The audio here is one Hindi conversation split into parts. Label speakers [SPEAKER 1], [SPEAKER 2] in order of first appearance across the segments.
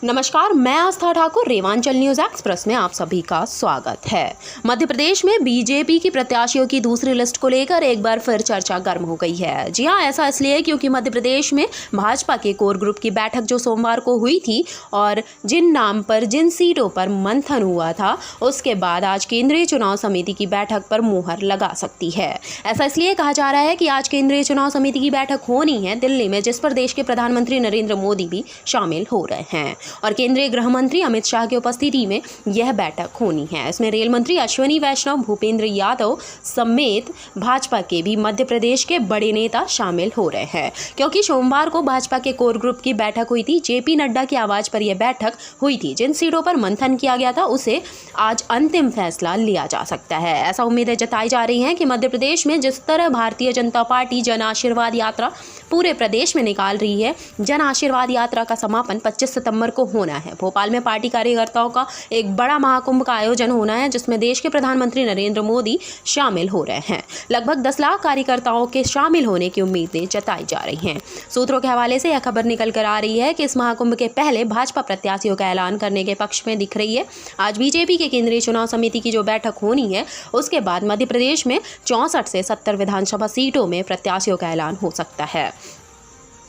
[SPEAKER 1] नमस्कार, मैं आस्था ठाकुर। रेवांचल न्यूज एक्सप्रेस में आप सभी का स्वागत है। मध्य प्रदेश में बीजेपी की प्रत्याशियों की दूसरी लिस्ट को लेकर एक बार फिर चर्चा गर्म हो गई है। जी हां, ऐसा इसलिए क्योंकि मध्य प्रदेश में भाजपा के कोर ग्रुप की बैठक जो सोमवार को हुई थी और जिन नाम पर जिन सीटों पर मंथन हुआ था, उसके बाद आज केंद्रीय चुनाव समिति की बैठक पर मुहर लगा सकती है। ऐसा इसलिए कहा जा रहा है कि आज केंद्रीय चुनाव समिति की बैठक होनी है दिल्ली में, जिस पर देश के प्रधानमंत्री नरेंद्र मोदी भी शामिल हो रहे हैं और केंद्रीय गृह मंत्री अमित शाह की उपस्थिति में यह बैठक होनी है। इसमें रेल मंत्री अश्विनी वैष्णव, भूपेंद्र यादव समेत भाजपा के भी मध्य प्रदेश के बड़े नेता शामिल हो रहे हैं, क्योंकि सोमवार को भाजपा के कोर ग्रुप की बैठक हुई थी। जेपी नड्डा की आवाज पर यह बैठक हुई थी। जिन सीटों पर मंथन किया गया था उसे आज अंतिम फैसला लिया जा सकता है। ऐसा उम्मीदें जताई जा रही हैं कि मध्य प्रदेश में जिस तरह भारतीय जनता पार्टी जन आशीर्वाद यात्रा पूरे प्रदेश में निकाल रही है, जन आशीर्वाद यात्रा का समापन 25 सितंबर को होना है। भोपाल में पार्टी कार्यकर्ताओं का एक बड़ा महाकुंभ का आयोजन होना है, जिसमें देश के प्रधानमंत्री नरेंद्र मोदी शामिल हो रहे हैं। लगभग 10 लाख कार्यकर्ताओं के शामिल होने की उम्मीदें जताई जा रही हैं। सूत्रों के हवाले से यह खबर निकल कर आ रही है कि इस महाकुंभ के पहले भाजपा प्रत्याशियों का ऐलान करने के पक्ष में दिख रही है। आज बीजेपी के केंद्रीय चुनाव समिति की जो बैठक होनी है, उसके बाद मध्य प्रदेश में 64 से 70 विधानसभा सीटों में प्रत्याशियों का ऐलान हो सकता है।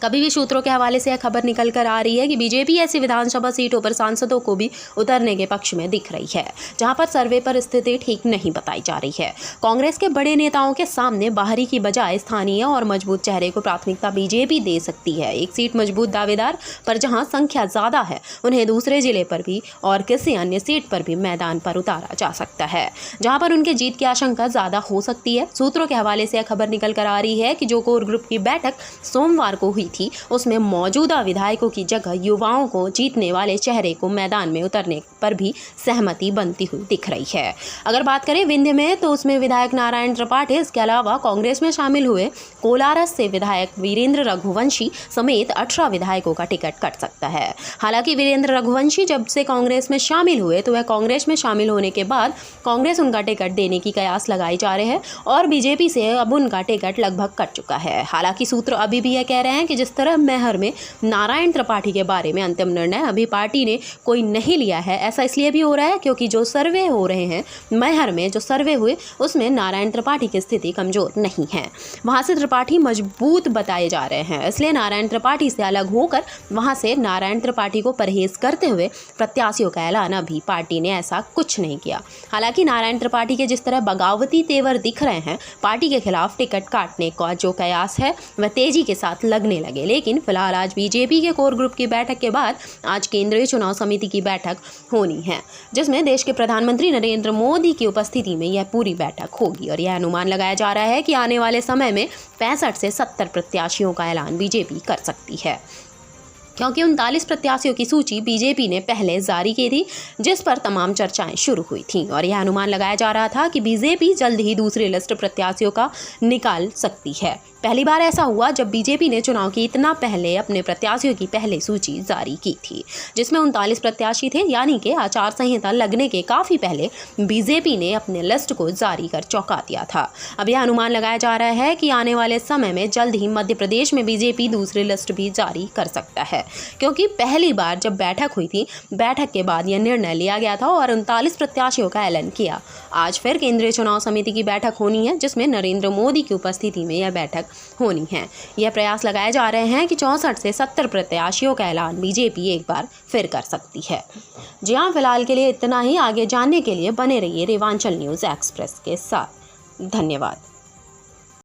[SPEAKER 1] कभी भी सूत्रों के हवाले से यह खबर निकल कर आ रही है कि बीजेपी ऐसी विधानसभा सीटों पर सांसदों को भी उतरने के पक्ष में दिख रही है, जहां पर सर्वे पर स्थिति ठीक नहीं बताई जा रही है। कांग्रेस के बड़े नेताओं के सामने बाहरी की बजाय स्थानीय और मजबूत चेहरे को प्राथमिकता बीजेपी दे सकती है। एक सीट मजबूत दावेदार पर जहां संख्या ज्यादा है, उन्हें दूसरे जिले पर भी और किसी अन्य सीट पर भी मैदान पर उतारा जा सकता है, जहां पर उनके जीत की आशंका ज्यादा हो सकती है। सूत्रों के हवाले से यह खबर निकल कर आ रही है कि जो कोर ग्रुप की बैठक सोमवार को हुई थी, उसमें मौजूदा विधायकों की जगह युवाओं को जीतने वाले चेहरे को मैदान में उतरने पर भी सहमति बनती हुई दिख रही है। अगर बात करें विंध्य में, तो उसमें विधायक नारायण त्रिपाठी, इसके अलावा कांग्रेस में शामिल हुए कोलारस से विधायक वीरेंद्र रघुवंशी समेत 18 विधायकों का टिकट कट सकता है। हालांकि वीरेंद्र रघुवंशी जब से कांग्रेस में शामिल हुए, तो वह कांग्रेस में शामिल होने के बाद कांग्रेस उनका टिकट देने की कयास लगाई जा रहे हैं और बीजेपी से अब उनका टिकट लगभग कट चुका है। हालांकि सूत्र अभी भी यह कह रहे हैं कि जिस तरह मैहर में नारायण त्रिपाठी के बारे में अंतिम निर्णय अभी पार्टी ने कोई नहीं लिया है, ऐसा इसलिए भी हो रहा है क्योंकि जो सर्वे हो रहे हैं मैहर में, जो सर्वे हुए उसमें नारायण त्रिपाठी की स्थिति कमजोर नहीं है। वहां से त्रिपाठी मजबूत बताए जा रहे हैं, इसलिए नारायण त्रिपाठी से अलग होकर वहां से नारायण त्रिपाठी को परहेज करते हुए प्रत्याशियों का ऐलान अभी पार्टी ने ऐसा कुछ नहीं किया। हालांकि नारायण त्रिपाठी के जिस तरह बगावती तेवर दिख रहे हैं, पार्टी के खिलाफ टिकट काटने का जो कयास है वह तेजी के साथ लगने लगे। लेकिन फिलहाल आज बीजेपी के कोर ग्रुप की बैठक के बाद आज केंद्रीय चुनाव समिति की बैठक होनी है, जिसमें देश के प्रधानमंत्री नरेंद्र मोदी की उपस्थिति में यह पूरी बैठक होगी और यह अनुमान लगाया जा रहा है कि आने वाले समय में 65 से 70 प्रत्याशियों का ऐलान बीजेपी कर सकती है, क्योंकि 39 प्रत्याशियों की सूची बीजेपी ने पहले जारी की थी, जिस पर तमाम चर्चाएं शुरू हुई थीं और यह अनुमान लगाया जा रहा था कि बीजेपी जल्द ही दूसरी लिस्ट प्रत्याशियों का निकाल सकती है। पहली बार ऐसा हुआ जब बीजेपी ने चुनाव की इतना पहले अपने प्रत्याशियों की पहले सूची जारी की थी, जिसमें 39 प्रत्याशी थे, यानी कि आचार संहिता लगने के काफ़ी पहले बीजेपी ने अपने लिस्ट को जारी कर चौंका दिया था। अब यह अनुमान लगाया जा रहा है कि आने वाले समय में जल्द ही मध्य प्रदेश में बीजेपी दूसरी लिस्ट भी जारी कर सकता है, क्योंकि पहली बार जब बैठक हुई थी, बैठक के बाद यह निर्णय लिया गया था और 39 प्रत्याशियों का ऐलान किया। आज फिर केंद्रीय चुनाव समिति की बैठक होनी है, जिसमें नरेंद्र मोदी की उपस्थिति में यह बैठक होनी है। यह प्रयास लगाए जा रहे हैं कि 64 से 70 प्रत्याशियों का ऐलान बीजेपी एक बार फिर कर सकती है। जी हाँ, फिलहाल के लिए इतना ही। आगे जानने के लिए बने रहिए रेवांचल न्यूज़ एक्सप्रेस के साथ। धन्यवाद।